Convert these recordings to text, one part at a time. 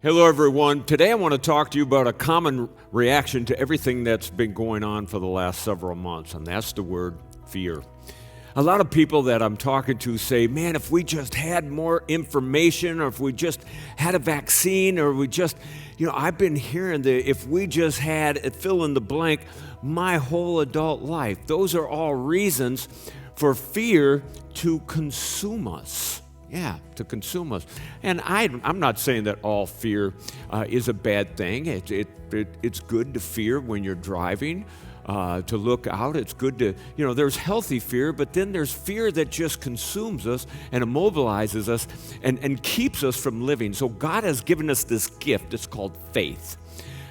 Hello, everyone. Today I want to talk to you about a common reaction to everything that's been going on for the last several months, and that's the word fear. A lot of people that I'm talking to say, man, if we just had more information, or if we just had a vaccine, or we just, I've been hearing that if we just had fill in the blank my whole adult life. Those are all reasons for fear to consume us. Yeah, to consume us. And I'm not saying that all fear is a bad thing. It's good to fear when you're driving, to look out. It's good to, there's healthy fear, but then there's fear that just consumes us and immobilizes us and keeps us from living. So God has given us this gift. It's called faith.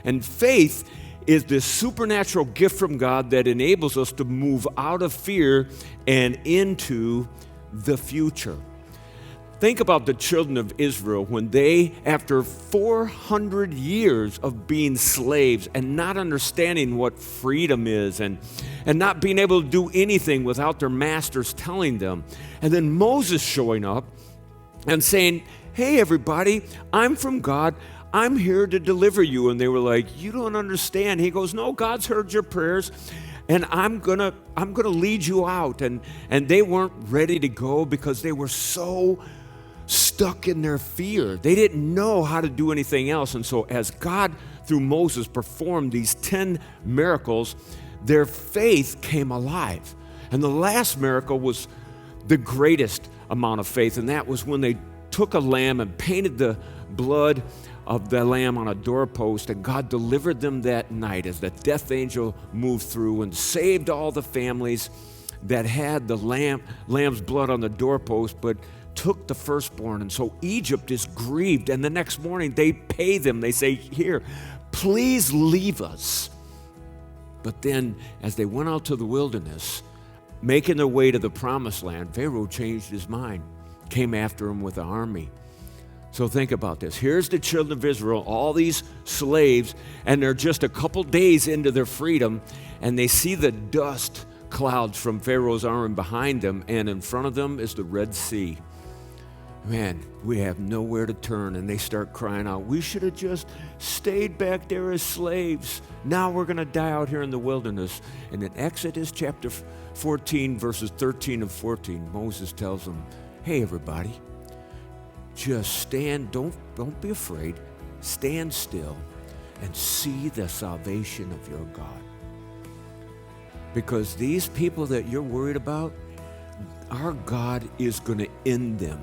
And faith is this supernatural gift from God that enables us to move out of fear and into the future. Think about the children of Israel when they, after 400 years of being slaves and not understanding what freedom is and not being able to do anything without their masters telling them. And then Moses showing up and saying, hey, everybody, I'm from God. I'm here to deliver you. And they were like, you don't understand. He goes, no, God's heard your prayers. And I'm gonna lead you out. And they weren't ready to go because they were so stuck in their fear. They didn't know how to do anything else. And so as God, through Moses, performed these 10 miracles, their faith came alive. And the last miracle was the greatest amount of faith, and that was when they took a lamb and painted the blood of the lamb on a doorpost, and God delivered them that night as the death angel moved through and saved all the families that had the lamb's blood on the doorpost, but took the firstborn. And so Egypt is grieved, and the next morning they pay them. They say, here, please leave us. But then as they went out to the wilderness, making their way to the promised land, Pharaoh changed his mind, came after them with an army. So think about this. Here's the children of Israel, all these slaves, and they're just a couple days into their freedom, and they see the dust clouds from Pharaoh's army behind them, and in front of them is the Red Sea. Man, we have nowhere to turn, and they start crying out, we should have just stayed back there as slaves. Now we're going to die out here in the wilderness. And in Exodus chapter 14, verses 13 and 14, Moses tells them, hey, everybody, just stand, don't be afraid, stand still and see the salvation of your God. Because these people that you're worried about, our God is going to end them.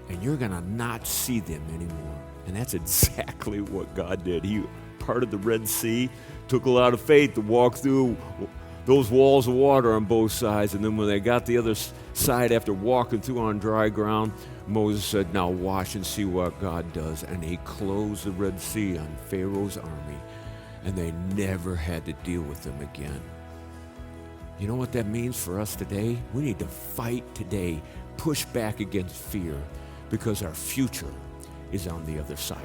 And you're going to not see them anymore. And that's exactly what God did. He parted the Red Sea, took a lot of faith to walk through those walls of water on both sides. And then when they got the other side after walking through on dry ground, Moses said, now watch and see what God does. And he closed the Red Sea on Pharaoh's army. And they never had to deal with them again. You know what that means for us today? We need to fight today, push back against fear, because our future is on the other side.